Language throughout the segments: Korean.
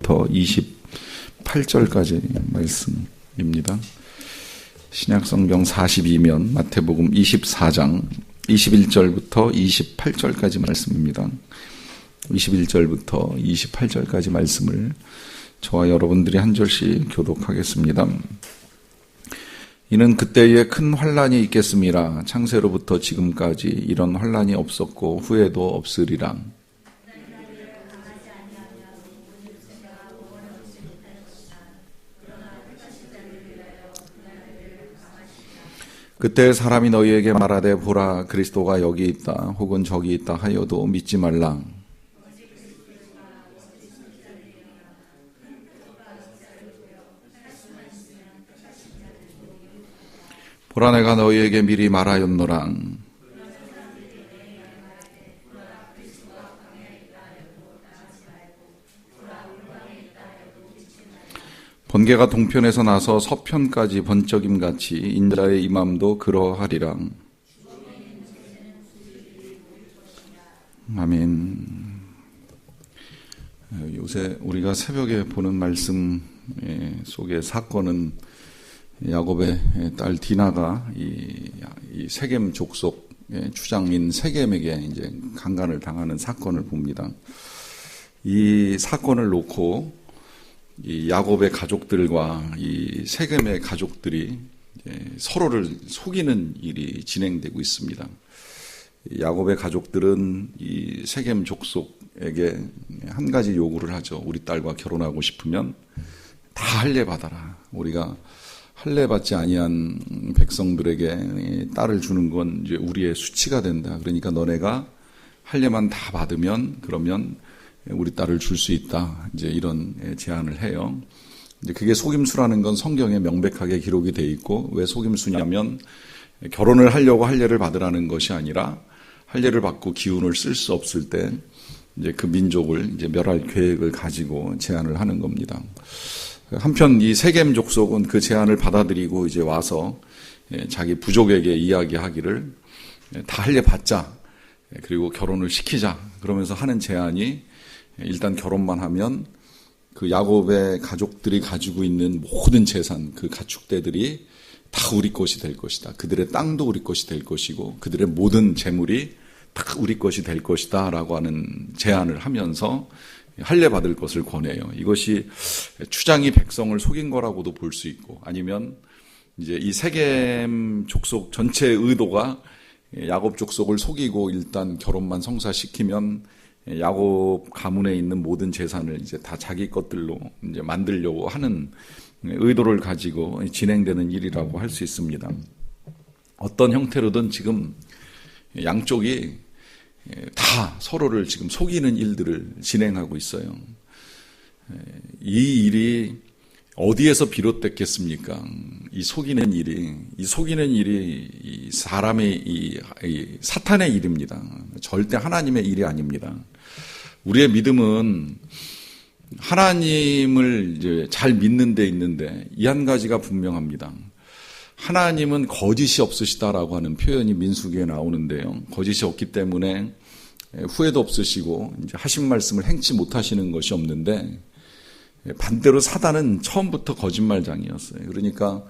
21절부터 28절까지 말씀입니다. 신약성경 42면 마태복음 24장 21절부터 28절까지 말씀입니다. 21절부터 28절까지 말씀을 저와 여러분들이 한 절씩 교독하겠습니다. 이는 그때에 큰 환란이 있겠음이라. 창세로부터 지금까지 이런 환란이 없었고 후에도 없으리라. 그때 사람이 너희에게 말하되 보라 그리스도가 여기 있다 혹은 저기 있다 하여도 믿지 말라. 보라 내가 너희에게 미리 말하였노라. 번개가 동편에서 나서 서편까지 번쩍임같이 인자의 임함도 그러하리라. 아멘. 요새 우리가 새벽에 보는 말씀 속의 사건은 야곱의 딸 디나가 이 세겜 족속의 주장인 세겜에게 이제 강간을 당하는 사건을 봅니다. 이 사건을 놓고 이 야곱의 가족들과 이 세겜의 가족들이 서로를 속이는 일이 진행되고 있습니다. 야곱의 가족들은 이 세겜 족속에게 한 가지 요구를 하죠. 우리 딸과 결혼하고 싶으면 다 할례 받아라. 우리가 할례 받지 아니한 백성들에게 딸을 주는 건 이제 우리의 수치가 된다. 그러니까 너네가 할례만 다 받으면 그러면 우리 딸을 줄 수 있다. 이제 이런 제안을 해요. 이제 그게 속임수라는 건 성경에 명백하게 기록이 돼 있고 왜 속임수냐면 결혼을 하려고 할례를 받으라는 것이 아니라 할례를 받고 기운을 쓸 수 없을 때 이제 그 민족을 이제 멸할 계획을 가지고 제안을 하는 겁니다. 한편 이 세겜 족속은 그 제안을 받아들이고 이제 와서 자기 부족에게 이야기하기를 다 할례 받자. 그리고 결혼을 시키자. 그러면서 하는 제안이 일단 결혼만 하면 그 야곱의 가족들이 가지고 있는 모든 재산, 그 가축대들이 다 우리 것이 될 것이다. 그들의 땅도 우리 것이 될 것이고 그들의 모든 재물이 다 우리 것이 될 것이다 라고 하는 제안을 하면서 할례 받을 것을 권해요. 이것이 추장이 백성을 속인 거라고도 볼 수 있고 아니면 이제 이 세겜 족속 전체의 의도가 야곱 족속을 속이고 일단 결혼만 성사시키면 야곱 가문에 있는 모든 재산을 이제 다 자기 것들로 이제 만들려고 하는 의도를 가지고 진행되는 일이라고 할 수 있습니다. 어떤 형태로든 지금 양쪽이 다 서로를 지금 속이는 일들을 진행하고 있어요. 이 일이 어디에서 비롯됐겠습니까? 이 속이는 일이 이 사람의 이 사탄의 일입니다. 절대 하나님의 일이 아닙니다. 우리의 믿음은 하나님을 이제 잘 믿는 데 있는데 이 한 가지가 분명합니다. 하나님은 거짓이 없으시다라고 하는 표현이 민수기에 나오는데요. 거짓이 없기 때문에 후회도 없으시고 이제 하신 말씀을 행치 못하시는 것이 없는데 반대로 사단은 처음부터 거짓말장이었어요. 그러니까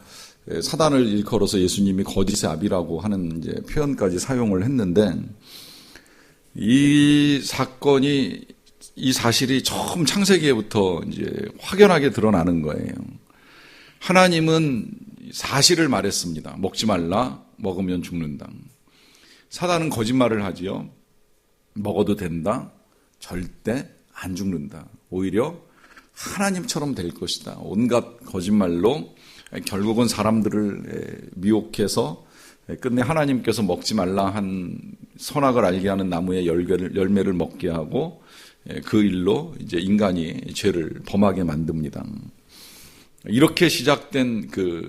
사단을 일컬어서 예수님이 거짓의 아비라고 하는 이제 표현까지 사용을 했는데 이 사건이 이 사실이 처음 창세기에부터 이제 확연하게 드러나는 거예요. 하나님은 사실을 말했습니다. 먹지 말라, 먹으면 죽는다. 사단은 거짓말을 하지요. 먹어도 된다, 절대 안 죽는다. 오히려 하나님처럼 될 것이다. 온갖 거짓말로 결국은 사람들을 미혹해서 끝내 하나님께서 먹지 말라 한 선악을 알게 하는 나무의 열매를 먹게 하고 그 일로 이제 인간이 죄를 범하게 만듭니다. 이렇게 시작된 그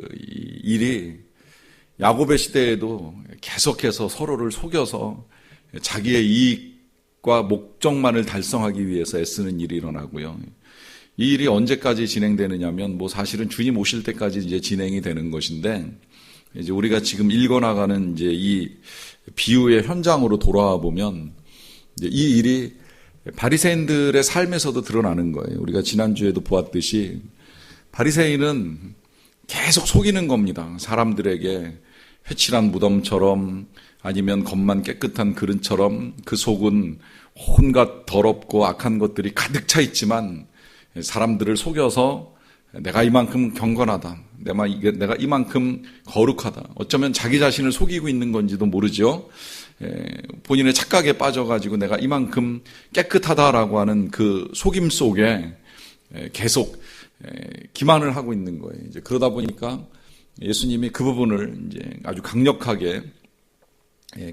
일이 야곱의 시대에도 계속해서 서로를 속여서 자기의 이익과 목적만을 달성하기 위해서 애쓰는 일이 일어나고요. 이 일이 언제까지 진행되느냐면 사실은 주님 오실 때까지 이제 진행이 되는 것인데 이제 우리가 지금 읽어나가는 이제 이 비유의 현장으로 돌아와 보면 이제 이 일이 바리새인들의 삶에서도 드러나는 거예요. 우리가 지난주에도 보았듯이 바리새인은 계속 속이는 겁니다. 사람들에게 회칠한 무덤처럼 아니면 겉만 깨끗한 그릇처럼 그 속은 온갖 더럽고 악한 것들이 가득 차 있지만 사람들을 속여서 내가 이만큼 경건하다, 내가 이만큼 거룩하다, 어쩌면 자기 자신을 속이고 있는 건지도 모르죠. 본인의 착각에 빠져가지고 내가 이만큼 깨끗하다라고 하는 그 속임 속에 계속 기만을 하고 있는 거예요. 이제 그러다 보니까 예수님이 그 부분을 이제 아주 강력하게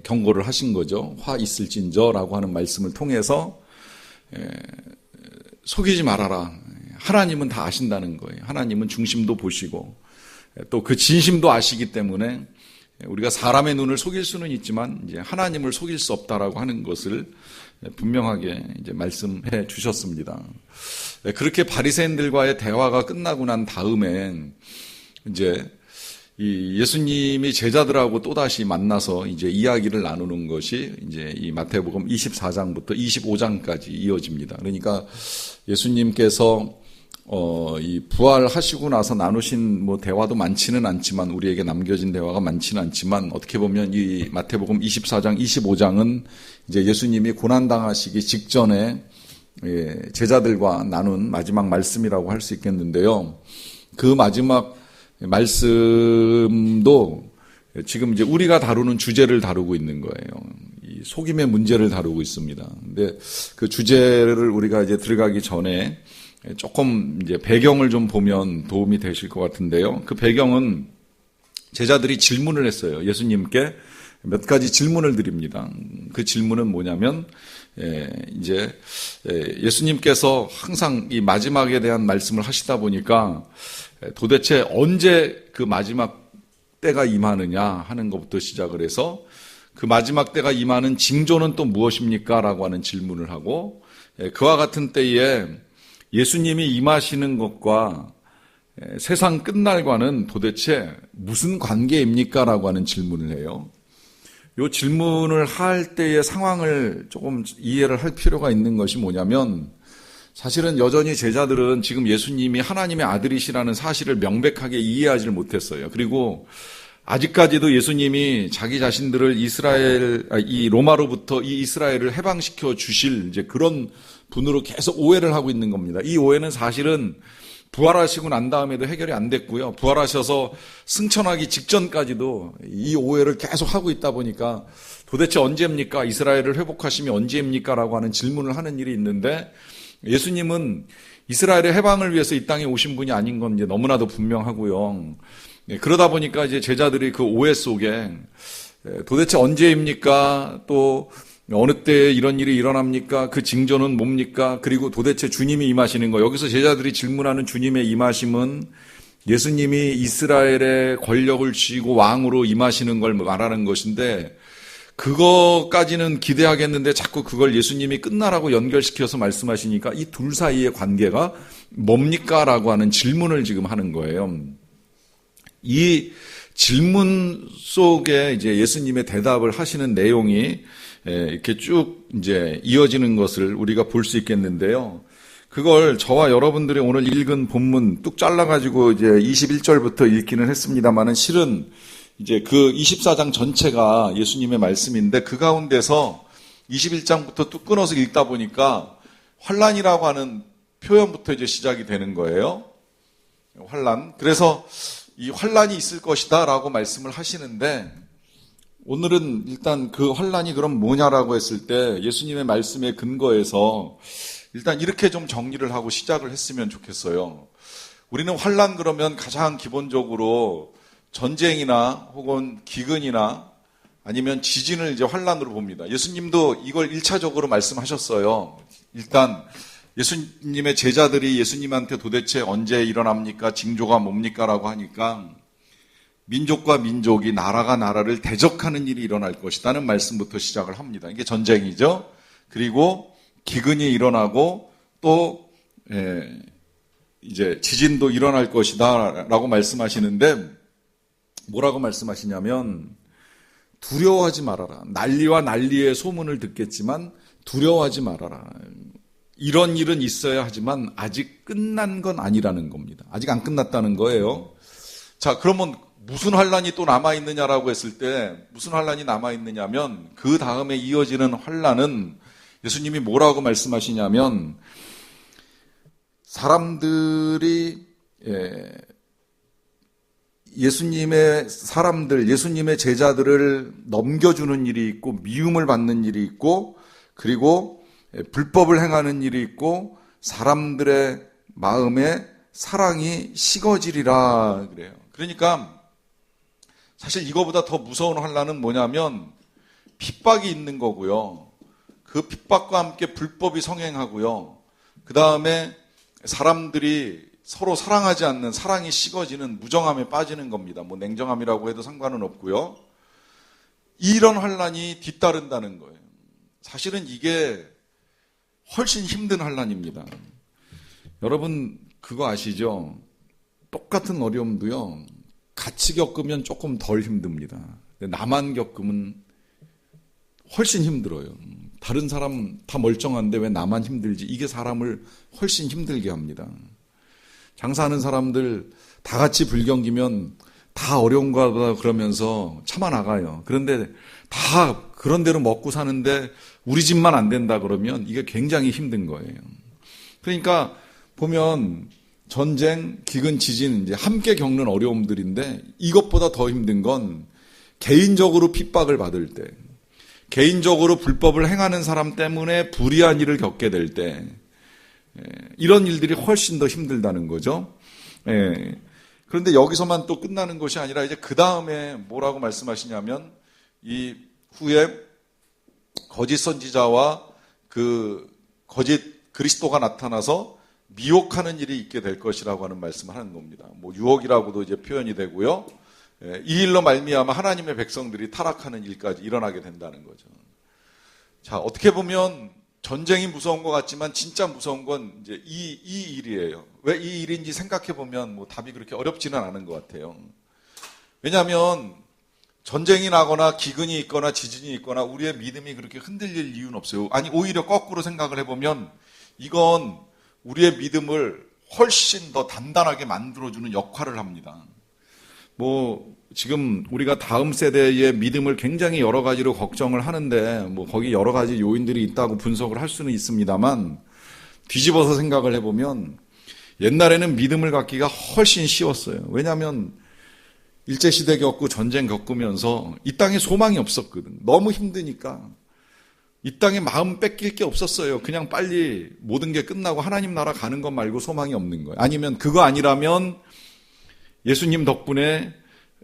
경고를 하신 거죠. 화 있을진저라고 하는 말씀을 통해서 속이지 말아라. 하나님은 다 아신다는 거예요. 하나님은 중심도 보시고 또 그 진심도 아시기 때문에 우리가 사람의 눈을 속일 수는 있지만 이제 하나님을 속일 수 없다라고 하는 것을 분명하게 이제 말씀해 주셨습니다. 그렇게 바리새인들과의 대화가 끝나고 난 다음에 이제 이 예수님이 제자들하고 또다시 만나서 이제 이야기를 나누는 것이 이제 이 마태복음 24장부터 25장까지 이어집니다. 그러니까 예수님께서 이 부활하시고 나서 나누신 뭐 대화도 많지는 않지만 우리에게 남겨진 대화가 많지는 않지만 어떻게 보면 이 마태복음 24장, 25장은 이제 예수님이 고난당하시기 직전에 제자들과 나눈 마지막 말씀이라고 할 수 있겠는데요. 그 마지막 말씀도 지금 이제 우리가 다루는 주제를 다루고 있는 거예요. 이 속임의 문제를 다루고 있습니다. 근데 그 주제를 우리가 이제 들어가기 전에 조금 이제 배경을 좀 보면 도움이 되실 것 같은데요. 그 배경은 제자들이 질문을 했어요. 예수님께 몇 가지 질문을 드립니다. 그 질문은 뭐냐면 이제 예수님께서 항상 이 마지막에 대한 말씀을 하시다 보니까 도대체 언제 그 마지막 때가 임하느냐 하는 것부터 시작을 해서 그 마지막 때가 임하는 징조는 또 무엇입니까? 라고 하는 질문을 하고 그와 같은 때에 예수님이 임하시는 것과 세상 끝날과는 도대체 무슨 관계입니까? 라고 하는 질문을 해요. 이 질문을 할 때의 상황을 조금 이해를 할 필요가 있는 것이 뭐냐면 사실은 여전히 제자들은 지금 예수님이 하나님의 아들이시라는 사실을 명백하게 이해하지를 못했어요. 그리고 아직까지도 예수님이 자기 자신들을 이 로마로부터 이 이스라엘을 해방시켜 주실 이제 그런 분으로 계속 오해를 하고 있는 겁니다. 이 오해는 사실은 부활하시고 난 다음에도 해결이 안 됐고요. 부활하셔서 승천하기 직전까지도 이 오해를 계속 하고 있다 보니까 도대체 언제입니까? 이스라엘을 회복하심이 언제입니까? 라고 하는 질문을 하는 일이 있는데 예수님은 이스라엘의 해방을 위해서 이 땅에 오신 분이 아닌 건 이제 너무나도 분명하고요. 그러다 보니까 이제 제자들이 그 오해 속에 도대체 언제입니까? 또 어느 때에 이런 일이 일어납니까? 그 징조는 뭡니까? 그리고 도대체 주님이 임하시는 거. 여기서 제자들이 질문하는 주님의 임하심은 예수님이 이스라엘의 권력을 쥐고 왕으로 임하시는 걸 말하는 것인데 그거까지는 기대하겠는데 자꾸 그걸 예수님이 끝나라고 연결시켜서 말씀하시니까 이 둘 사이의 관계가 뭡니까? 라고 하는 질문을 지금 하는 거예요. 이 질문 속에 이제 예수님의 대답을 하시는 내용이 이렇게 쭉 이제 이어지는 것을 우리가 볼 수 있겠는데요. 그걸 저와 여러분들이 오늘 읽은 본문 뚝 잘라가지고 이제 21절부터 읽기는 했습니다만은 실은 이제 그 24장 전체가 예수님의 말씀인데 그 가운데서 21장부터 뚝 끊어서 읽다 보니까 환란이라고 하는 표현부터 이제 시작이 되는 거예요. 환란. 그래서 이 환란이 있을 것이다 라고 말씀을 하시는데 오늘은 일단 그 환란이 그럼 뭐냐라고 했을 때 예수님의 말씀에 근거해서 일단 이렇게 좀 정리를 하고 시작을 했으면 좋겠어요. 우리는 환란 그러면 가장 기본적으로 전쟁이나 혹은 기근이나 아니면 지진을 이제 환란으로 봅니다. 예수님도 이걸 1차적으로 말씀하셨어요. 일단 예수님의 제자들이 예수님한테 도대체 언제 일어납니까? 징조가 뭡니까? 라고 하니까 민족과 민족이 나라가 나라를 대적하는 일이 일어날 것이라는 말씀부터 시작을 합니다. 이게 전쟁이죠. 그리고 기근이 일어나고 또 이제 지진도 일어날 것이다 라고 말씀하시는데 뭐라고 말씀하시냐면 두려워하지 말아라. 난리와 난리의 소문을 듣겠지만 두려워하지 말아라. 이런 일은 있어야 하지만 아직 끝난 건 아니라는 겁니다. 아직 안 끝났다는 거예요. 자, 그러면 무슨 환란이 또 남아있느냐라고 했을 때 무슨 환란이 남아있느냐면 그 다음에 이어지는 환란은 예수님이 뭐라고 말씀하시냐면 사람들이 예수님의 제자들을 넘겨주는 일이 있고 미움을 받는 일이 있고 그리고 불법을 행하는 일이 있고 사람들의 마음에 사랑이 식어지리라 그래요. 그러니까 사실 이거보다 더 무서운 환란은 뭐냐면 핍박이 있는 거고요. 그 핍박과 함께 불법이 성행하고요. 그 다음에 사람들이 서로 사랑하지 않는 사랑이 식어지는 무정함에 빠지는 겁니다. 뭐 냉정함이라고 해도 상관은 없고요. 이런 환란이 뒤따른다는 거예요. 사실은 이게 훨씬 힘든 환란입니다. 여러분 그거 아시죠? 똑같은 어려움도요. 같이 겪으면 조금 덜 힘듭니다. 나만 겪으면 훨씬 힘들어요. 다른 사람 다 멀쩡한데 왜 나만 힘들지? 이게 사람을 훨씬 힘들게 합니다. 장사하는 사람들 다 같이 불경기면 다 어려운가 보다 그러면서 참아나가요. 그런데 다 그런 대로 먹고 사는데 우리 집만 안 된다 그러면 이게 굉장히 힘든 거예요. 그러니까 보면 전쟁, 기근, 지진 이제 함께 겪는 어려움들인데 이것보다 더 힘든 건 개인적으로 핍박을 받을 때, 개인적으로 불법을 행하는 사람 때문에 불의한 일을 겪게 될 때 이런 일들이 훨씬 더 힘들다는 거죠. 그런데 여기서만 또 끝나는 것이 아니라 이제 그 다음에 뭐라고 말씀하시냐면 이 후에 거짓 선지자와 그 거짓 그리스도가 나타나서 미혹하는 일이 있게 될 것이라고 하는 말씀을 하는 겁니다. 뭐 유혹이라고도 이제 표현이 되고요. 이 일로 말미암아 하나님의 백성들이 타락하는 일까지 일어나게 된다는 거죠. 자, 어떻게 보면 전쟁이 무서운 것 같지만 진짜 무서운 건 이제 이 일이에요. 왜 이 일인지 생각해 보면 뭐 답이 그렇게 어렵지는 않은 것 같아요. 왜냐하면 전쟁이 나거나 기근이 있거나 지진이 있거나 우리의 믿음이 그렇게 흔들릴 이유는 없어요. 아니 오히려 거꾸로 생각을 해보면 이건 우리의 믿음을 훨씬 더 단단하게 만들어주는 역할을 합니다. 뭐 지금 우리가 다음 세대의 믿음을 굉장히 여러 가지로 걱정을 하는데 뭐 거기 여러 가지 요인들이 있다고 분석을 할 수는 있습니다만 뒤집어서 생각을 해보면 옛날에는 믿음을 갖기가 훨씬 쉬웠어요. 왜냐하면 일제시대 겪고 전쟁 겪으면서 이 땅에 소망이 없었거든. 너무 힘드니까 이 땅에 마음 뺏길 게 없었어요. 그냥 빨리 모든 게 끝나고 하나님 나라 가는 것 말고 소망이 없는 거예요. 아니면 그거 아니라면 예수님 덕분에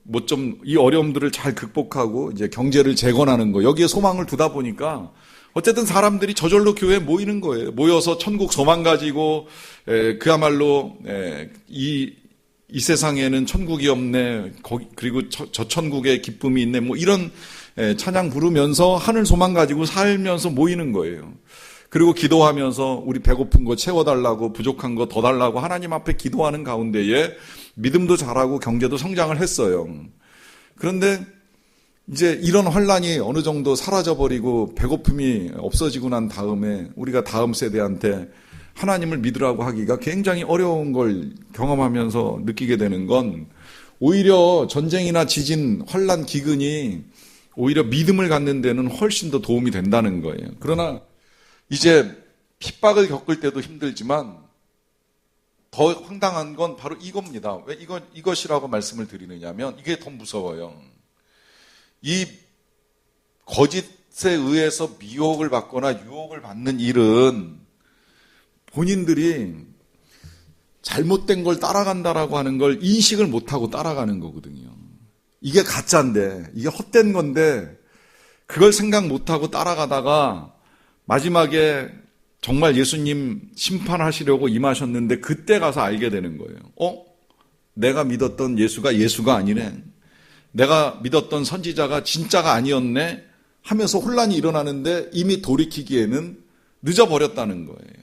뭐 좀 이 어려움들을 잘 극복하고 이제 경제를 재건하는 거 여기에 소망을 두다 보니까 어쨌든 사람들이 저절로 교회에 모이는 거예요. 모여서 천국 소망 가지고 그야말로 이 세상에는 천국이 없네. 그리고 저 천국에 기쁨이 있네. 뭐 이런 찬양 부르면서 하늘 소망 가지고 살면서 모이는 거예요. 그리고 기도하면서 우리 배고픈 거 채워달라고 부족한 거 더 달라고 하나님 앞에 기도하는 가운데에 믿음도 자라고 경제도 성장을 했어요. 그런데 이제 이런 환란이 어느 정도 사라져버리고 배고픔이 없어지고 난 다음에 우리가 다음 세대한테 하나님을 믿으라고 하기가 굉장히 어려운 걸 경험하면서 느끼게 되는 건 오히려 전쟁이나 지진, 환란, 기근이 오히려 믿음을 갖는 데는 훨씬 더 도움이 된다는 거예요. 그러나 이제 핍박을 겪을 때도 힘들지만 더 황당한 건 바로 이겁니다. 왜 이것이라고 말씀을 드리느냐면 이게 더 무서워요. 이 거짓에 의해서 미혹을 받거나 유혹을 받는 일은 본인들이 잘못된 걸 따라간다라고 하는 걸 인식을 못하고 따라가는 거거든요. 이게 가짜인데, 이게 헛된 건데 그걸 생각 못하고 따라가다가 마지막에 정말 예수님 심판하시려고 임하셨는데 그때 가서 알게 되는 거예요. 내가 믿었던 예수가 아니네. 내가 믿었던 선지자가 진짜가 아니었네 하면서 혼란이 일어나는데 이미 돌이키기에는 늦어버렸다는 거예요.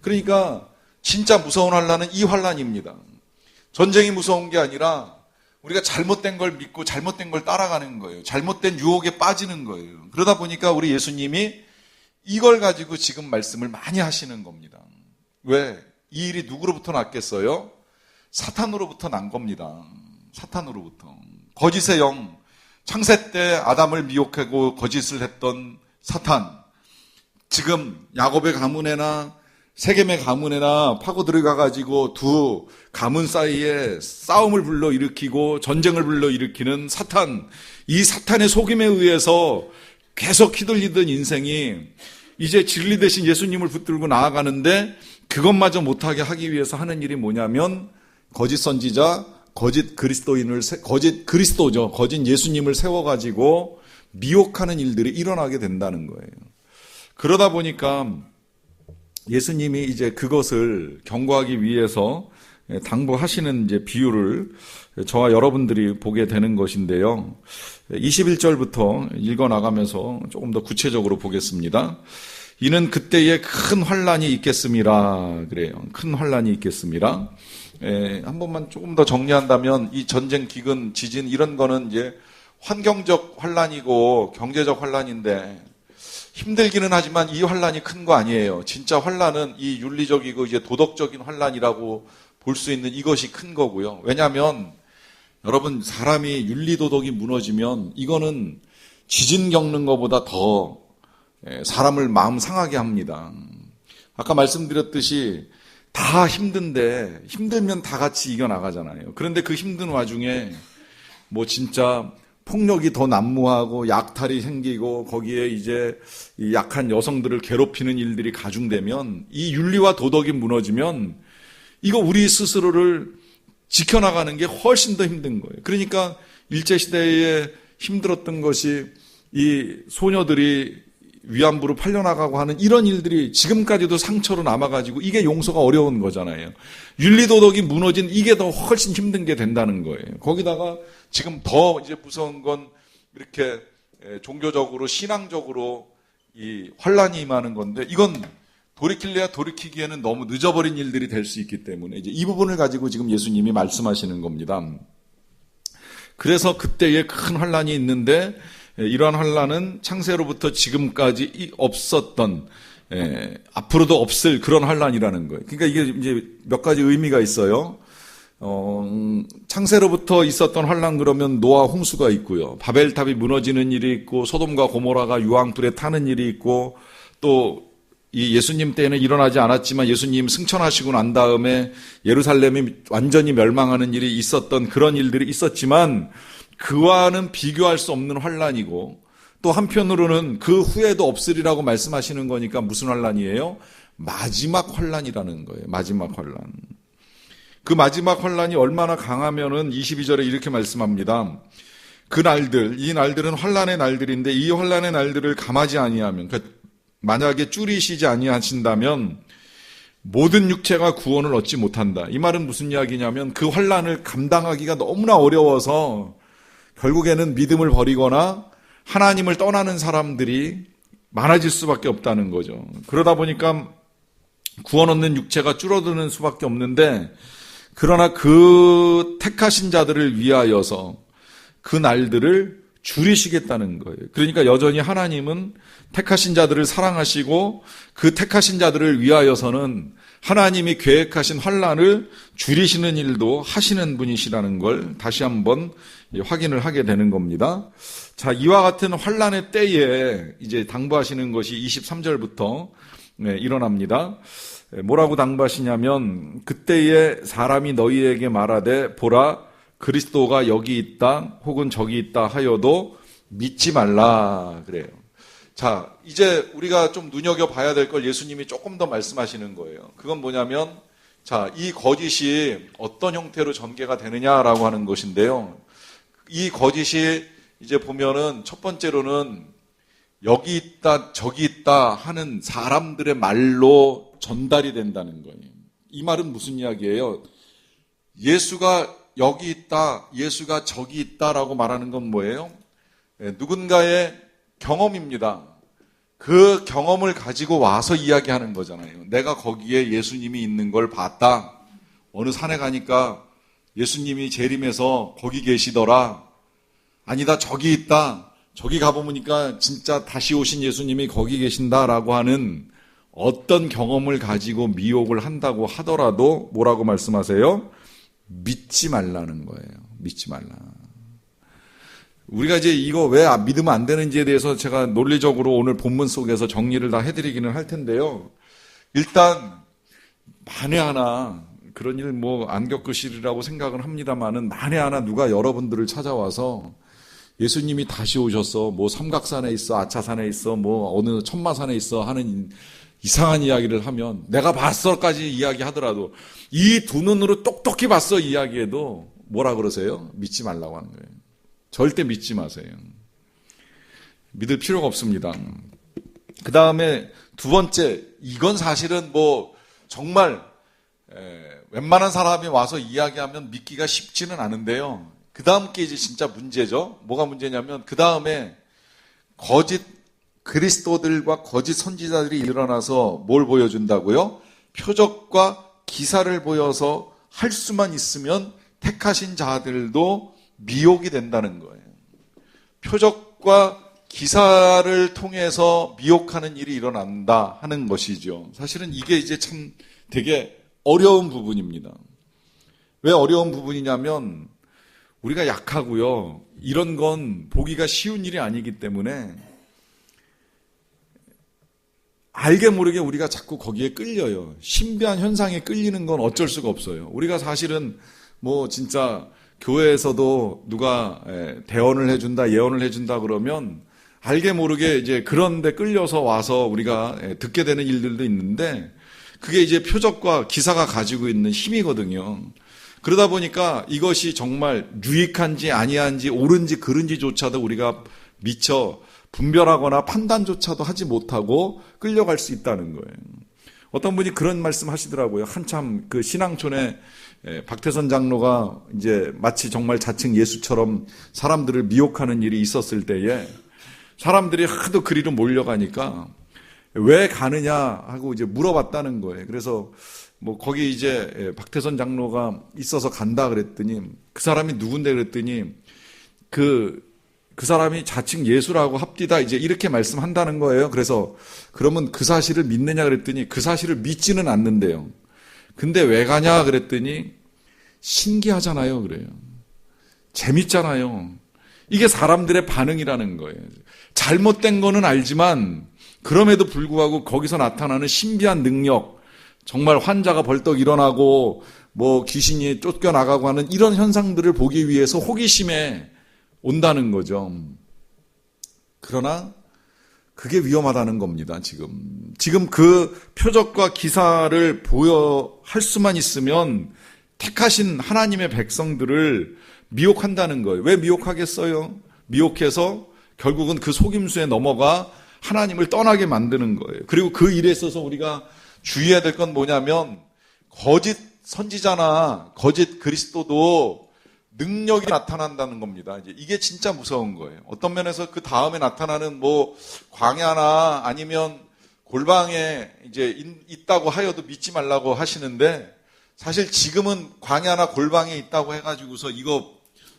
그러니까 진짜 무서운 환란은 이 환란입니다. 전쟁이 무서운 게 아니라 우리가 잘못된 걸 믿고 잘못된 걸 따라가는 거예요. 잘못된 유혹에 빠지는 거예요. 그러다 보니까 우리 예수님이 이걸 가지고 지금 말씀을 많이 하시는 겁니다. 왜? 이 일이 누구로부터 났겠어요? 사탄으로부터 난 겁니다. 사탄으로부터. 거짓의 영, 창세 때 아담을 미혹하고 거짓을 했던 사탄, 지금 야곱의 가문에나 세겜의 가문에나 파고 들어가가지고 두 가문 사이에 싸움을 불러일으키고 전쟁을 불러일으키는 사탄, 이 사탄의 속임에 의해서 계속 휘둘리던 인생이 이제 진리 대신 예수님을 붙들고 나아가는데, 그것마저 못하게 하기 위해서 하는 일이 뭐냐면 거짓 선지자, 거짓 그리스도죠. 거짓 예수님을 세워가지고 미혹하는 일들이 일어나게 된다는 거예요. 그러다 보니까 예수님이 이제 그것을 경고하기 위해서 당부하시는 이제 비유를 저와 여러분들이 보게 되는 것인데요. 21절부터 읽어 나가면서 조금 더 구체적으로 보겠습니다. 이는 그때에 큰 환란이 있겠음이라 그래요. 큰 환란이 있겠음이라. 한 번만 조금 더 정리한다면 이 전쟁, 기근, 지진 이런 거는 이제 환경적 환란이고 경제적 환란인데 힘들기는 하지만 이 환란이 큰 거 아니에요. 진짜 환란은 이 윤리적이고 이제 도덕적인 환란이라고 볼 수 있는 이것이 큰 거고요. 왜냐하면 여러분, 사람이 윤리도덕이 무너지면 이거는 지진 겪는 것보다 더 사람을 마음 상하게 합니다. 아까 말씀드렸듯이 다 힘든데 힘들면 다 같이 이겨나가잖아요. 그런데 그 힘든 와중에 뭐 진짜 폭력이 더 난무하고 약탈이 생기고 거기에 이제 이 약한 여성들을 괴롭히는 일들이 가중되면, 이 윤리와 도덕이 무너지면 이거 우리 스스로를 지켜나가는 게 훨씬 더 힘든 거예요. 그러니까 일제시대에 힘들었던 것이 이 소녀들이 위안부로 팔려나가고 하는 이런 일들이 지금까지도 상처로 남아가지고 이게 용서가 어려운 거잖아요. 윤리도덕이 무너진 이게 더 훨씬 힘든 게 된다는 거예요. 거기다가 지금 더 이제 무서운 건 이렇게 종교적으로 신앙적으로 이 환란이 임하는 건데, 이건 돌이킬래야 돌이키기에는 너무 늦어버린 일들이 될 수 있기 때문에 이제 이 부분을 가지고 지금 예수님이 말씀하시는 겁니다. 그래서 그때에 큰 환란이 있는데, 이러한 환란은 창세로부터 지금까지 없었던, 앞으로도 없을 그런 환란이라는 거예요. 그러니까 이게 이제 몇 가지 의미가 있어요. 창세로부터 있었던 환란 그러면 노아 홍수가 있고요. 바벨탑이 무너지는 일이 있고, 소돔과 고모라가 유황불에 타는 일이 있고, 또 이 예수님 때에는 일어나지 않았지만 예수님 승천하시고 난 다음에 예루살렘이 완전히 멸망하는 일이 있었던 그런 일들이 있었지만, 그와는 비교할 수 없는 환란이고, 또 한편으로는 그 후에도 없으리라고 말씀하시는 거니까 무슨 환란이에요? 마지막 환란이라는 거예요. 마지막 환란. 그 마지막 환란이 얼마나 강하면은 22절에 이렇게 말씀합니다. 그 날들, 이 날들은 환란의 날들인데 이 환란의 날들을 감하지 아니하면, 그러니까 만약에 줄이시지 아니하신다면 모든 육체가 구원을 얻지 못한다. 이 말은 무슨 이야기냐면 그 환란을 감당하기가 너무나 어려워서 결국에는 믿음을 버리거나 하나님을 떠나는 사람들이 많아질 수밖에 없다는 거죠. 그러다 보니까 구원 얻는 육체가 줄어드는 수밖에 없는데, 그러나 그 택하신 자들을 위하여서 그 날들을 줄이시겠다는 거예요. 그러니까 여전히 하나님은 택하신 자들을 사랑하시고 그 택하신 자들을 위하여서는 하나님이 계획하신 환란을 줄이시는 일도 하시는 분이시라는 걸 다시 한번 확인을 하게 되는 겁니다. 자, 이와 같은 환란의 때에 이제 당부하시는 것이 23절부터 일어납니다. 뭐라고 당부하시냐면, 그때에 사람이 너희에게 말하되 보라 그리스도가 여기 있다 혹은 저기 있다 하여도 믿지 말라 그래요. 자, 이제 우리가 좀 눈여겨봐야 될 걸 예수님이 조금 더 말씀하시는 거예요. 그건 뭐냐면, 자, 이 거짓이 어떤 형태로 전개가 되느냐라고 하는 것인데요. 이 거짓이 이제 보면은 첫 번째로는 여기 있다 저기 있다 하는 사람들의 말로 전달이 된다는 거예요. 이 말은 무슨 이야기예요? 예수가 여기 있다, 예수가 저기 있다라고 말하는 건 뭐예요? 누군가의 경험입니다. 그 경험을 가지고 와서 이야기하는 거잖아요. 내가 거기에 예수님이 있는 걸 봤다. 어느 산에 가니까 예수님이 재림해서 거기 계시더라. 아니다, 저기 있다. 저기 가보니까 진짜 다시 오신 예수님이 거기 계신다라고 하는 어떤 경험을 가지고 미혹을 한다고 하더라도 뭐라고 말씀하세요? 믿지 말라는 거예요. 믿지 말라. 우리가 이제 이거 왜 믿으면 안 되는지에 대해서 제가 논리적으로 오늘 본문 속에서 정리를 다 해드리기는 할 텐데요. 일단 만에 하나 그런 일 뭐 안 겪으시리라고 생각은 합니다만은 만에 하나 누가 여러분들을 찾아와서 예수님이 다시 오셔서 뭐 삼각산에 있어, 아차산에 있어, 뭐 어느 천마산에 있어 하는 이상한 이야기를 하면 내가 봤어까지 이야기하더라도 이 두 눈으로 똑똑히 봤어 이야기해도 뭐라 그러세요? 믿지 말라고 하는 거예요. 절대 믿지 마세요. 믿을 필요가 없습니다. 그 다음에 두 번째, 이건 사실은 뭐 정말 웬만한 사람이 와서 이야기하면 믿기가 쉽지는 않은데요. 그 다음 게 이제 진짜 문제죠. 뭐가 문제냐면 그 다음에 거짓 그리스도들과 거짓 선지자들이 일어나서 뭘 보여준다고요? 표적과 기사를 보여서 할 수만 있으면 택하신 자들도 미혹이 된다는 거예요. 표적과 기사를 통해서 미혹하는 일이 일어난다 하는 것이죠. 사실은 이게 이제 참 되게 어려운 부분입니다. 왜 어려운 부분이냐면 우리가 약하고요. 이런 건 보기가 쉬운 일이 아니기 때문에 알게 모르게 우리가 자꾸 거기에 끌려요. 신비한 현상에 끌리는 건 어쩔 수가 없어요. 우리가 사실은 뭐 진짜 교회에서도 누가 대언을 해준다, 예언을 해준다 그러면 알게 모르게 이제 그런 데 끌려서 와서 우리가 듣게 되는 일들도 있는데 그게 이제 표적과 기사가 가지고 있는 힘이거든요. 그러다 보니까 이것이 정말 유익한지 아니한지 옳은지 그른지조차도 우리가 미처 분별하거나 판단조차도 하지 못하고 끌려갈 수 있다는 거예요. 어떤 분이 그런 말씀 하시더라고요. 한참 그 신앙촌에 박태선 장로가 이제 마치 정말 자칭 예수처럼 사람들을 미혹하는 일이 있었을 때에 사람들이 하도 그리로 몰려가니까 왜 가느냐 하고 이제 물어봤다는 거예요. 그래서 뭐 거기 이제 박태선 장로가 있어서 간다 그랬더니 그 사람이 누군데 그랬더니 그 사람이 자칭 예수라고 합디다 이제 이렇게 말씀한다는 거예요. 그래서 그러면 그 사실을 믿느냐 그랬더니 그 사실을 믿지는 않는데요. 근데 왜 가냐 그랬더니 신기하잖아요. 그래요. 재밌잖아요. 이게 사람들의 반응이라는 거예요. 잘못된 거는 알지만 그럼에도 불구하고 거기서 나타나는 신비한 능력, 정말 환자가 벌떡 일어나고 뭐 귀신이 쫓겨나가고 하는 이런 현상들을 보기 위해서 호기심에 온다는 거죠. 그러나 그게 위험하다는 겁니다. 지금 그 표적과 기사를 할 수만 있으면 택하신 하나님의 백성들을 미혹한다는 거예요. 왜 미혹하겠어요? 미혹해서 결국은 그 속임수에 넘어가 하나님을 떠나게 만드는 거예요. 그리고 그 일에 있어서 우리가 주의해야 될 건 뭐냐면 거짓 선지자나 거짓 그리스도도 능력이 나타난다는 겁니다. 이게 진짜 무서운 거예요. 어떤 면에서 그 다음에 나타나는 뭐 광야나 아니면 골방에 이제 있다고 하여도 믿지 말라고 하시는데 사실 지금은 광야나 골방에 있다고 해가지고서 이거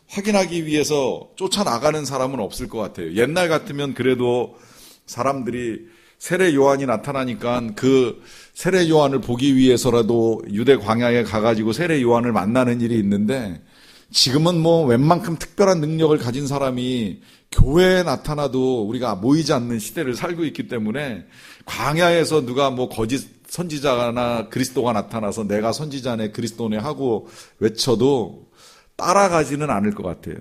확인하기 위해서 쫓아나가는 사람은 없을 것 같아요. 옛날 같으면 그래도 사람들이 세례 요한이 나타나니까 그 세례 요한을 보기 위해서라도 유대 광야에 가가지고 세례 요한을 만나는 일이 있는데 지금은 뭐 웬만큼 특별한 능력을 가진 사람이 교회에 나타나도 우리가 모이지 않는 시대를 살고 있기 때문에 광야에서 누가 뭐 거짓 선지자나 그리스도가 나타나서 내가 선지자네 그리스도네 하고 외쳐도 따라가지는 않을 것 같아요.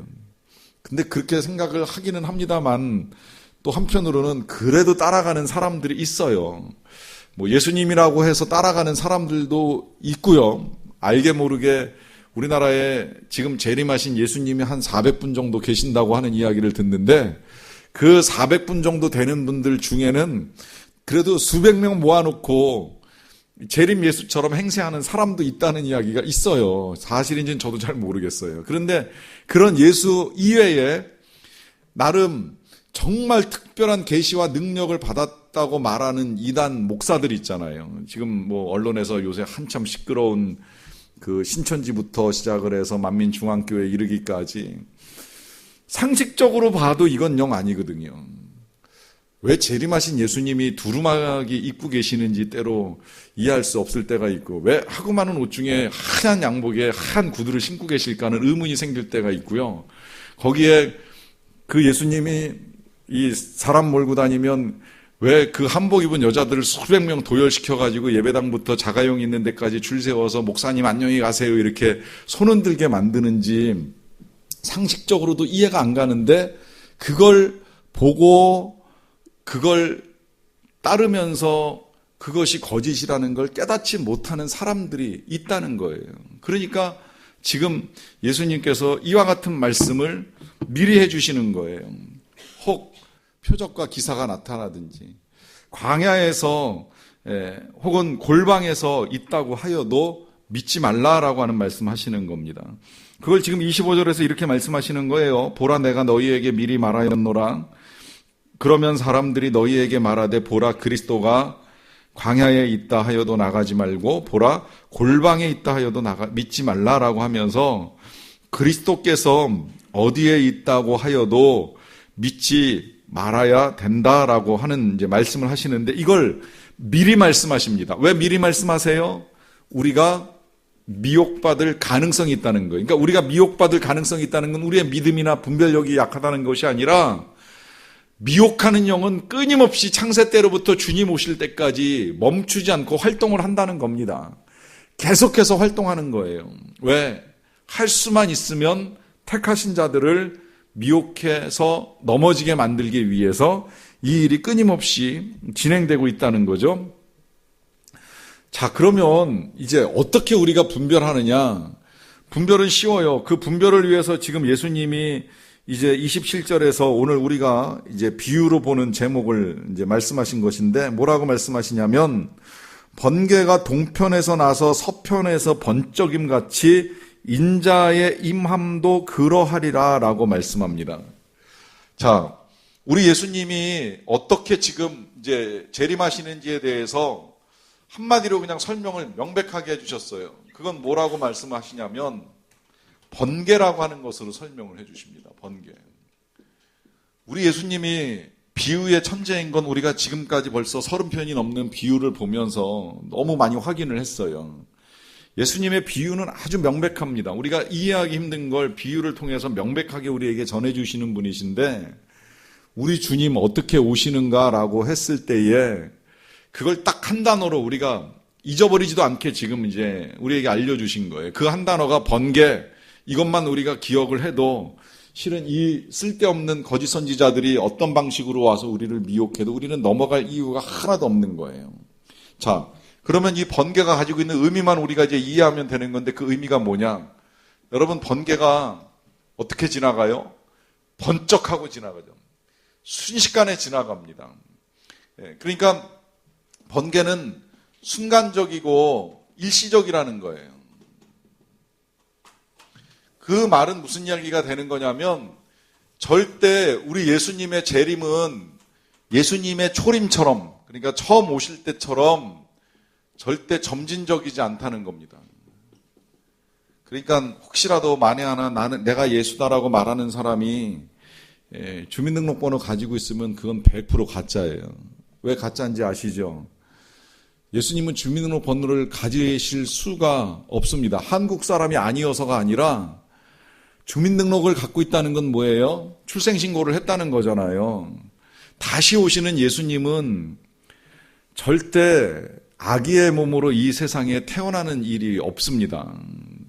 근데 그렇게 생각을 하기는 합니다만 또 한편으로는 그래도 따라가는 사람들이 있어요. 뭐 예수님이라고 해서 따라가는 사람들도 있고요. 알게 모르게 우리나라에 지금 재림하신 예수님이 한 400분 정도 계신다고 하는 이야기를 듣는데 그 400분 정도 되는 분들 중에는 그래도 수백 명 모아놓고 재림 예수처럼 행세하는 사람도 있다는 이야기가 있어요. 사실인지는 저도 잘 모르겠어요. 그런데 그런 예수 이외에 나름 정말 특별한 계시와 능력을 받았다고 말하는 이단 목사들 있잖아요. 지금 뭐 언론에서 요새 한참 시끄러운 그 신천지부터 시작을 해서 만민중앙교회 이르기까지 상식적으로 봐도 이건 영 아니거든요. 왜 재림하신 예수님이 두루마기 입고 계시는지 때로 이해할 수 없을 때가 있고, 왜 하고 많은 옷 중에 하얀 양복에 하얀 구두를 신고 계실까 하는 의문이 생길 때가 있고요. 거기에 그 예수님이 이 사람 몰고 다니면 왜 그 한복 입은 여자들을 수백 명 도열시켜가지고 예배당부터 자가용 있는 데까지 줄 세워서 목사님 안녕히 가세요 이렇게 손 흔들게 만드는지 상식적으로도 이해가 안 가는데, 그걸 보고 그걸 따르면서 그것이 거짓이라는 걸 깨닫지 못하는 사람들이 있다는 거예요. 그러니까 지금 예수님께서 이와 같은 말씀을 미리 해주시는 거예요. 혹 표적과 기사가 나타나든지 광야에서 혹은 골방에서 있다고 하여도 믿지 말라라고 하는 말씀하시는 겁니다. 그걸 지금 25절에서 이렇게 말씀하시는 거예요. 보라, 내가 너희에게 미리 말하였노라. 그러면 사람들이 너희에게 말하되, 보라, 그리스도가 광야에 있다 하여도 나가지 말고, 보라, 골방에 있다 하여도 믿지 말라라고 하면서 그리스도께서 어디에 있다고 하여도 믿지 말아야 된다라고 하는 이제 말씀을 하시는데, 이걸 미리 말씀하십니다. 왜 미리 말씀하세요? 우리가 미혹받을 가능성이 있다는 거예요. 그러니까 우리가 미혹받을 가능성이 있다는 건 우리의 믿음이나 분별력이 약하다는 것이 아니라, 미혹하는 영은 끊임없이 창세 때로부터 주님 오실 때까지 멈추지 않고 활동을 한다는 겁니다. 계속해서 활동하는 거예요. 왜? 할 수만 있으면 택하신 자들을 미혹해서 넘어지게 만들기 위해서 이 일이 끊임없이 진행되고 있다는 거죠. 자, 그러면 이제 어떻게 우리가 분별하느냐? 분별은 쉬워요. 그 분별을 위해서 지금 예수님이 이제 27절에서 오늘 우리가 이제 비유로 보는 제목을 이제 말씀하신 것인데, 뭐라고 말씀하시냐면, 번개가 동편에서 나서 서편에서 번쩍임 같이 인자의 임함도 그러하리라 라고 말씀합니다. 자, 우리 예수님이 어떻게 지금 이제 재림하시는지에 대해서 한마디로 그냥 설명을 명백하게 해주셨어요. 그건 뭐라고 말씀하시냐면, 번개라고 하는 것으로 설명을 해주십니다. 번개. 우리 예수님이 비유의 천재인 건 우리가 지금까지 벌써 30편이 넘는 비유를 보면서 너무 많이 확인을 했어요. 예수님의 비유는 아주 명백합니다. 우리가 이해하기 힘든 걸 비유를 통해서 명백하게 우리에게 전해주시는 분이신데, 우리 주님 어떻게 오시는가라고 했을 때에 그걸 딱 한 단어로 우리가 잊어버리지도 않게 지금 이제 우리에게 알려주신 거예요. 그 한 단어가 번개. 이것만 우리가 기억을 해도 실은 이 쓸데없는 거짓 선지자들이 어떤 방식으로 와서 우리를 미혹해도 우리는 넘어갈 이유가 하나도 없는 거예요. 자, 그러면 이 번개가 가지고 있는 의미만 우리가 이제 이해하면 되는 건데, 그 의미가 뭐냐? 여러분, 번개가 어떻게 지나가요? 번쩍하고 지나가죠. 순식간에 지나갑니다. 그러니까 번개는 순간적이고 일시적이라는 거예요. 그 말은 무슨 이야기가 되는 거냐면, 절대 우리 예수님의 재림은 예수님의 초림처럼, 그러니까 처음 오실 때처럼 절대 점진적이지 않다는 겁니다. 그러니까 혹시라도 만에 하나 내가 예수다라고 말하는 사람이 주민등록번호 가지고 있으면 그건 100% 가짜예요. 왜 가짜인지 아시죠? 예수님은 주민등록번호를 가지실 수가 없습니다. 한국 사람이 아니어서가 아니라 주민등록을 갖고 있다는 건 뭐예요? 출생신고를 했다는 거잖아요. 다시 오시는 예수님은 절대 아기의 몸으로 이 세상에 태어나는 일이 없습니다.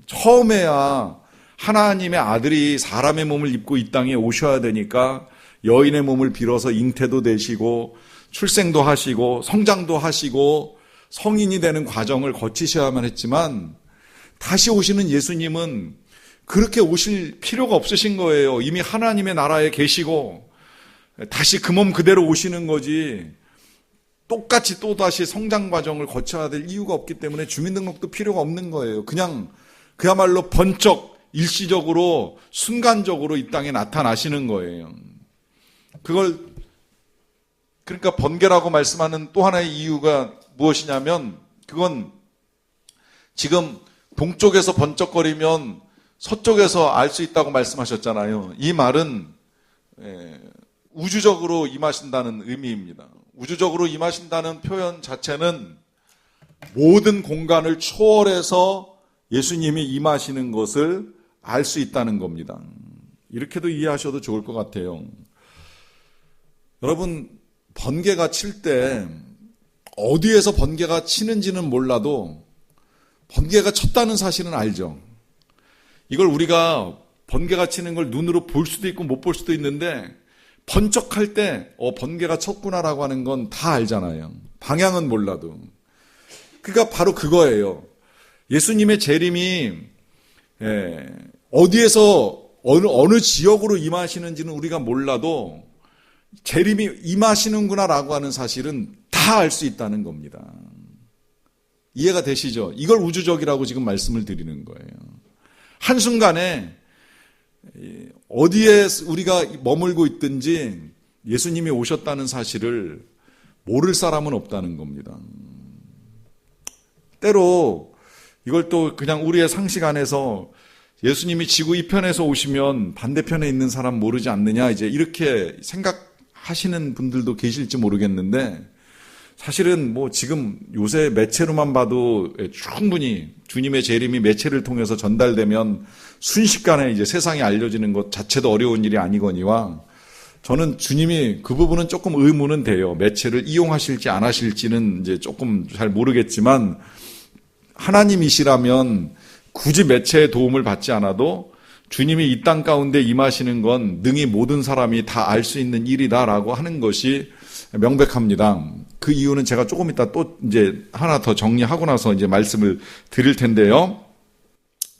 처음에야 하나님의 아들이 사람의 몸을 입고 이 땅에 오셔야 되니까 여인의 몸을 빌어서 잉태도 되시고 출생도 하시고 성장도 하시고 성인이 되는 과정을 거치셔야만 했지만, 다시 오시는 예수님은 그렇게 오실 필요가 없으신 거예요. 이미 하나님의 나라에 계시고 다시 그 몸 그대로 오시는 거지, 똑같이 또다시 성장 과정을 거쳐야 될 이유가 없기 때문에 주민등록도 필요가 없는 거예요. 그냥 그야말로 번쩍 일시적으로 순간적으로 이 땅에 나타나시는 거예요. 그러니까 번개라고 말씀하는 또 하나의 이유가 무엇이냐면, 그건 지금 동쪽에서 번쩍거리면 서쪽에서 알 수 있다고 말씀하셨잖아요. 이 말은 우주적으로 임하신다는 의미입니다. 우주적으로 임하신다는 표현 자체는 모든 공간을 초월해서 예수님이 임하시는 것을 알 수 있다는 겁니다. 이렇게도 이해하셔도 좋을 것 같아요. 여러분, 번개가 칠 때 어디에서 번개가 치는지는 몰라도 번개가 쳤다는 사실은 알죠. 이걸 우리가 번개가 치는 걸 눈으로 볼 수도 있고 못 볼 수도 있는데 번쩍할 때 번개가 쳤구나라고 하는 건 다 알잖아요. 방향은 몰라도. 그러니까 바로 그거예요. 예수님의 재림이 어디에서 어느 지역으로 임하시는지는 우리가 몰라도 재림이 임하시는구나라고 하는 사실은 다 알 수 있다는 겁니다. 이해가 되시죠? 이걸 우주적이라고 지금 말씀을 드리는 거예요. 한순간에 어디에 우리가 머물고 있든지 예수님이 오셨다는 사실을 모를 사람은 없다는 겁니다. 때로 이걸 또 그냥 우리의 상식 안에서 예수님이 지구 이편에서 오시면 반대편에 있는 사람 모르지 않느냐, 이제 이렇게 생각하시는 분들도 계실지 모르겠는데, 사실은 뭐 지금 요새 매체로만 봐도 충분히 주님의 재림이 매체를 통해서 전달되면 순식간에 이제 세상에 알려지는 것 자체도 어려운 일이 아니거니와, 저는 주님이 그 부분은 조금 의문은 돼요. 매체를 이용하실지 안 하실지는 이제 조금 잘 모르겠지만, 하나님이시라면 굳이 매체의 도움을 받지 않아도 주님이 이 땅 가운데 임하시는 건 능히 모든 사람이 다 알 수 있는 일이다라고 하는 것이 명백합니다. 그 이유는 제가 조금 이따 또 이제 하나 더 정리하고 나서 이제 말씀을 드릴 텐데요.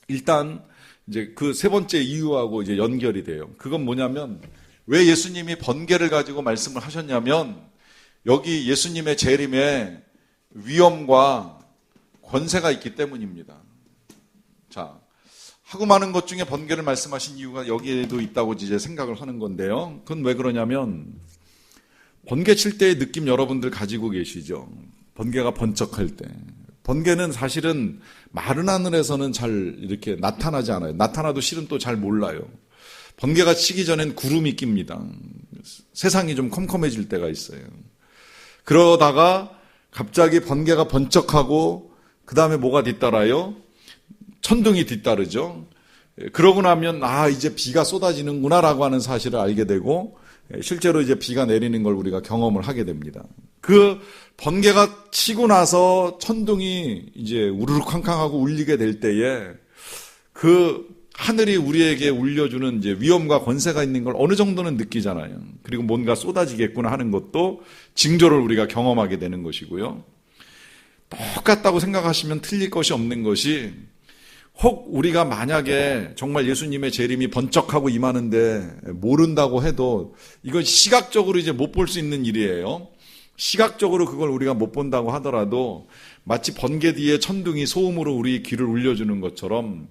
일단 이제 그 세 번째 이유하고 이제 연결이 돼요. 그건 뭐냐면, 왜 예수님이 번개를 가지고 말씀을 하셨냐면, 여기 예수님의 재림에 위엄과 권세가 있기 때문입니다. 자, 하고 많은 것 중에 번개를 말씀하신 이유가 여기에도 있다고 이제 생각을 하는 건데요. 그건 왜 그러냐면, 번개 칠 때의 느낌 여러분들 가지고 계시죠? 번개가 번쩍할 때. 번개는 사실은 마른 하늘에서는 잘 이렇게 나타나지 않아요. 나타나도 실은 또 잘 몰라요. 번개가 치기 전엔 구름이 낍니다. 세상이 좀 컴컴해질 때가 있어요. 그러다가 갑자기 번개가 번쩍하고 그 다음에 뭐가 뒤따라요? 천둥이 뒤따르죠. 그러고 나면 이제 비가 쏟아지는구나라고 하는 사실을 알게 되고, 실제로 이제 비가 내리는 걸 우리가 경험을 하게 됩니다. 그 번개가 치고 나서 천둥이 이제 우르르 쾅쾅하고 울리게 될 때에 그 하늘이 우리에게 울려주는 이제 위엄과 권세가 있는 걸 어느 정도는 느끼잖아요. 그리고 뭔가 쏟아지겠구나 하는 것도 징조를 우리가 경험하게 되는 것이고요. 똑같다고 생각하시면 틀릴 것이 없는 것이, 혹 우리가 만약에 정말 예수님의 재림이 번쩍하고 임하는데 모른다고 해도 이건 시각적으로 이제 못 볼 수 있는 일이에요. 시각적으로 그걸 우리가 못 본다고 하더라도 마치 번개 뒤에 천둥이 소음으로 우리 귀를 울려주는 것처럼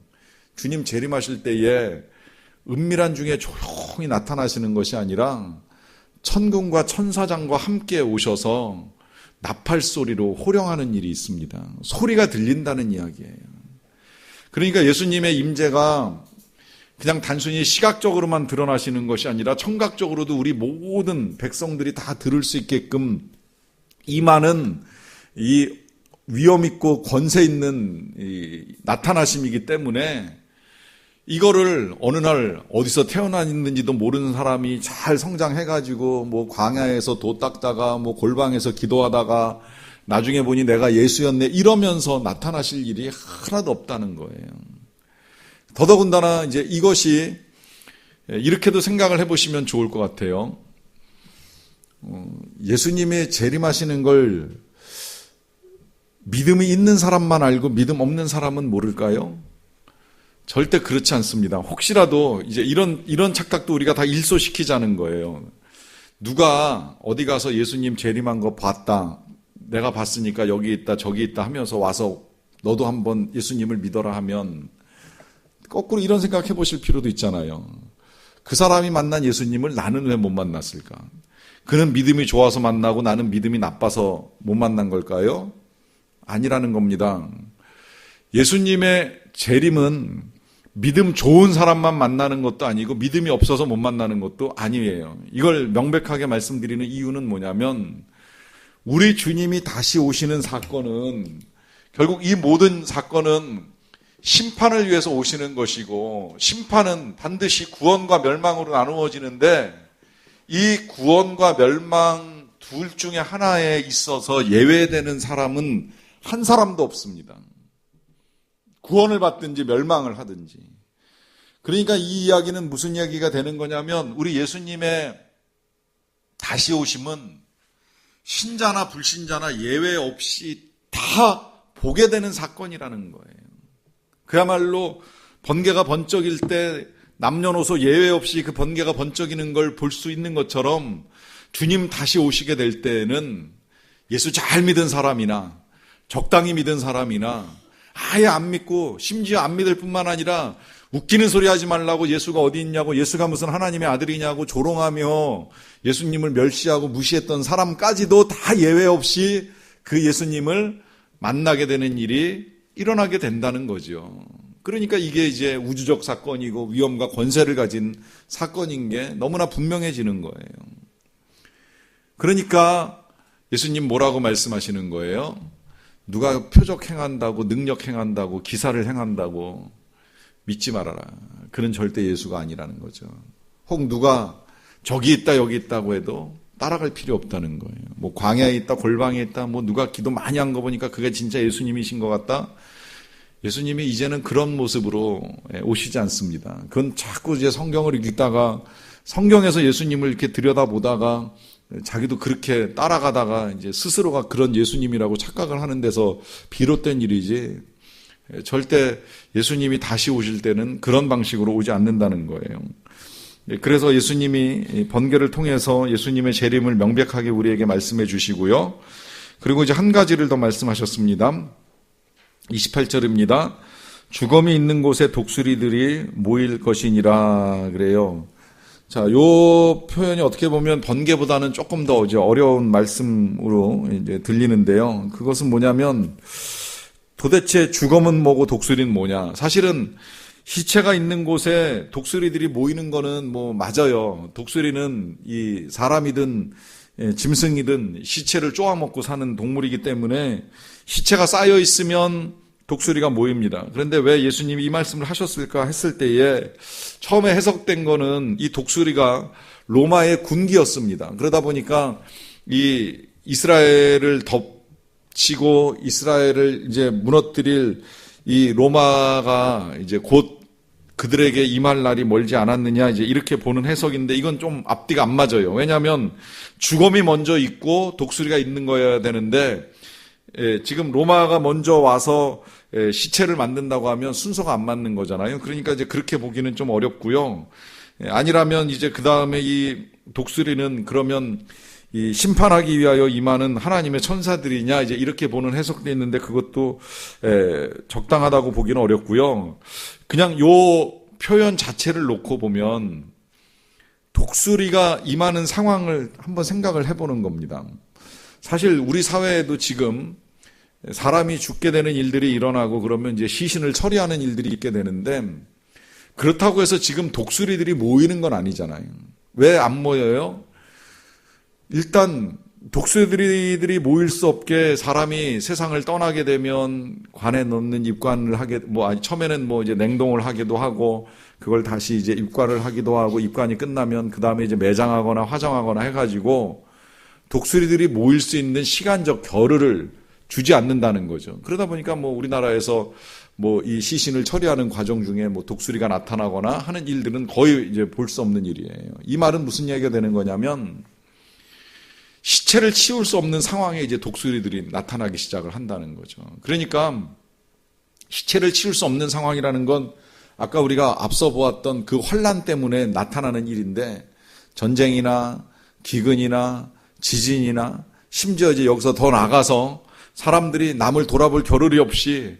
주님 재림하실 때에 은밀한 중에 조용히 나타나시는 것이 아니라 천군과 천사장과 함께 오셔서 나팔 소리로 호령하는 일이 있습니다. 소리가 들린다는 이야기예요. 그러니까 예수님의 임재가 그냥 단순히 시각적으로만 드러나시는 것이 아니라 청각적으로도 우리 모든 백성들이 다 들을 수 있게끔 임하는 이 위엄 있고 권세 있는 이 나타나심이기 때문에, 이거를 어느 날 어디서 태어났는지도 모르는 사람이 잘 성장해가지고 뭐 광야에서 도 닦다가 뭐 골방에서 기도하다가 나중에 보니 내가 예수였네 이러면서 나타나실 일이 하나도 없다는 거예요. 더더군다나 이제 이것이 이렇게도 생각을 해보시면 좋을 것 같아요. 예수님이 재림하시는 걸 믿음이 있는 사람만 알고 믿음 없는 사람은 모를까요? 절대 그렇지 않습니다. 혹시라도 이제 이런 착각도 우리가 다 일소시키자는 거예요. 누가 어디 가서 예수님 재림한 거 봤다, 내가 봤으니까 여기 있다 저기 있다 하면서 와서 너도 한번 예수님을 믿어라 하면 거꾸로 이런 생각 해보실 필요도 있잖아요. 그 사람이 만난 예수님을 나는 왜 못 만났을까? 그는 믿음이 좋아서 만나고 나는 믿음이 나빠서 못 만난 걸까요? 아니라는 겁니다. 예수님의 재림은 믿음 좋은 사람만 만나는 것도 아니고 믿음이 없어서 못 만나는 것도 아니에요. 이걸 명백하게 말씀드리는 이유는 뭐냐면 우리 주님이 다시 오시는 사건은 결국 이 모든 사건은 심판을 위해서 오시는 것이고 심판은 반드시 구원과 멸망으로 나누어지는데 이 구원과 멸망 둘 중에 하나에 있어서 예외되는 사람은 한 사람도 없습니다. 구원을 받든지 멸망을 하든지. 그러니까 이 이야기는 무슨 이야기가 되는 거냐면 우리 예수님의 다시 오심은 신자나 불신자나 예외 없이 다 보게 되는 사건이라는 거예요. 그야말로 번개가 번쩍일 때 남녀노소 예외 없이 그 번개가 번쩍이는 걸 볼 수 있는 것처럼 주님 다시 오시게 될 때는 예수 잘 믿은 사람이나 적당히 믿은 사람이나 아예 안 믿고 심지어 안 믿을 뿐만 아니라 웃기는 소리 하지 말라고 예수가 어디 있냐고 예수가 무슨 하나님의 아들이냐고 조롱하며 예수님을 멸시하고 무시했던 사람까지도 다 예외 없이 그 예수님을 만나게 되는 일이 일어나게 된다는 거죠. 그러니까 이게 이제 우주적 사건이고 위엄과 권세를 가진 사건인 게 너무나 분명해지는 거예요. 그러니까 예수님 뭐라고 말씀하시는 거예요? 누가 표적 행한다고 능력 행한다고 기사를 행한다고 믿지 말아라. 그는 절대 예수가 아니라는 거죠. 혹 누가 저기 있다 여기 있다고 해도 따라갈 필요 없다는 거예요. 뭐 광야에 있다 골방에 있다 뭐 누가 기도 많이 한 거 보니까 그게 진짜 예수님이신 것 같다. 예수님이 이제는 그런 모습으로 오시지 않습니다. 그건 자꾸 이제 성경을 읽다가 성경에서 예수님을 이렇게 들여다보다가 자기도 그렇게 따라가다가 이제 스스로가 그런 예수님이라고 착각을 하는 데서 비롯된 일이지 절대 예수님이 다시 오실 때는 그런 방식으로 오지 않는다는 거예요. 그래서 예수님이 번개를 통해서 예수님의 재림을 명백하게 우리에게 말씀해 주시고요. 그리고 이제 한 가지를 더 말씀하셨습니다. 28절입니다. 죽음이 있는 곳에 독수리들이 모일 것이니라 그래요. 자, 요 표현이 어떻게 보면 번개보다는 조금 더 어려운 말씀으로 이제 들리는데요. 그것은 뭐냐면 도대체 죽음은 뭐고 독수리는 뭐냐? 사실은 시체가 있는 곳에 독수리들이 모이는 거는 뭐 맞아요. 독수리는 이 사람이든 짐승이든 시체를 쪼아먹고 사는 동물이기 때문에 시체가 쌓여 있으면 독수리가 모입니다. 그런데 왜 예수님이 이 말씀을 하셨을까 했을 때에 처음에 해석된 거는 이 독수리가 로마의 군기였습니다. 그러다 보니까 이 이스라엘을 덮치고 이스라엘을 이제 무너뜨릴 이 로마가 이제 곧 그들에게 임할 날이 멀지 않았느냐 이제 이렇게 보는 해석인데 이건 좀 앞뒤가 안 맞아요. 왜냐하면 죽음이 먼저 있고 독수리가 있는 거여야 되는데 지금 로마가 먼저 와서 시체를 만든다고 하면 순서가 안 맞는 거잖아요. 그러니까 이제 그렇게 보기는 좀 어렵고요. 아니라면 이제 그 다음에 이 독수리는 그러면 이 심판하기 위하여 임하는 하나님의 천사들이냐 이제 이렇게 보는 해석도 있는데 그것도 적당하다고 보기는 어렵고요. 그냥 요 표현 자체를 놓고 보면 독수리가 임하는 상황을 한번 생각을 해보는 겁니다. 사실 우리 사회에도 지금 사람이 죽게 되는 일들이 일어나고 그러면 이제 시신을 처리하는 일들이 있게 되는데 그렇다고 해서 지금 독수리들이 모이는 건 아니잖아요. 왜 안 모여요? 일단 독수리들이 모일 수 없게 사람이 세상을 떠나게 되면 관에 넣는 입관을 하게 처음에는 이제 냉동을 하기도 하고 그걸 다시 이제 입관을 하기도 하고 입관이 끝나면 그 다음에 이제 매장하거나 화장하거나 해가지고 독수리들이 모일 수 있는 시간적 겨를을 주지 않는다는 거죠. 그러다 보니까 우리나라에서 이 시신을 처리하는 과정 중에 독수리가 나타나거나 하는 일들은 거의 이제 볼 수 없는 일이에요. 이 말은 무슨 얘기가 되는 거냐면 시체를 치울 수 없는 상황에 이제 독수리들이 나타나기 시작을 한다는 거죠. 그러니까 시체를 치울 수 없는 상황이라는 건 아까 우리가 앞서 보았던 그 환난 때문에 나타나는 일인데 전쟁이나 기근이나 지진이나 심지어 이제 여기서 더 나가서 사람들이 남을 돌아볼 겨를이 없이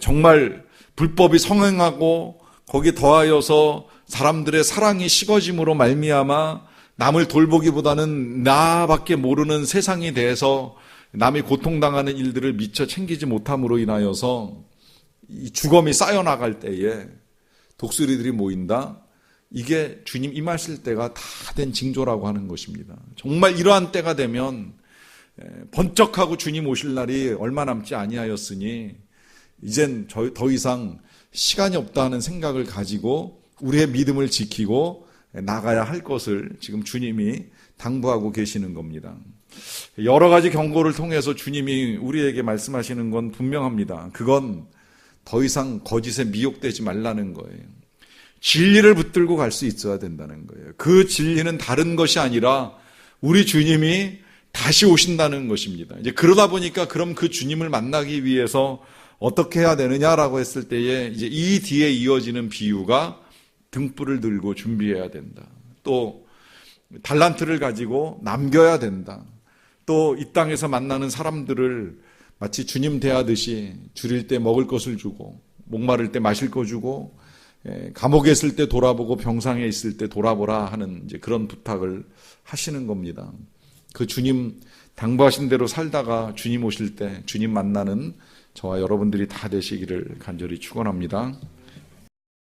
정말 불법이 성행하고 거기에 더하여서 사람들의 사랑이 식어짐으로 말미암아 남을 돌보기보다는 나밖에 모르는 세상이 돼서 남이 고통당하는 일들을 미처 챙기지 못함으로 인하여서 이 죽음이 쌓여나갈 때에 독수리들이 모인다. 이게 주님 임하실 때가 다 된 징조라고 하는 것입니다. 정말 이러한 때가 되면 번쩍하고 주님 오실 날이 얼마 남지 아니하였으니 이젠 더 이상 시간이 없다는 생각을 가지고 우리의 믿음을 지키고 나가야 할 것을 지금 주님이 당부하고 계시는 겁니다. 여러 가지 경고를 통해서 주님이 우리에게 말씀하시는 건 분명합니다. 그건 더 이상 거짓에 미혹되지 말라는 거예요. 진리를 붙들고 갈 수 있어야 된다는 거예요. 그 진리는 다른 것이 아니라 우리 주님이 다시 오신다는 것입니다. 이제 그러다 보니까 그럼 그 주님을 만나기 위해서 어떻게 해야 되느냐라고 했을 때에 이제 이 뒤에 이어지는 비유가 등불을 들고 준비해야 된다. 또 달란트를 가지고 남겨야 된다. 또 이 땅에서 만나는 사람들을 마치 주님 대하듯이 줄일 때 먹을 것을 주고 목마를 때 마실 거 주고 감옥에 있을 때 돌아보고 병상에 있을 때 돌아보라 하는 이제 그런 부탁을 하시는 겁니다. 그 주님 당부하신 대로 살다가 주님 오실 때 주님 만나는 저와 여러분들이 다 되시기를 간절히 축원합니다.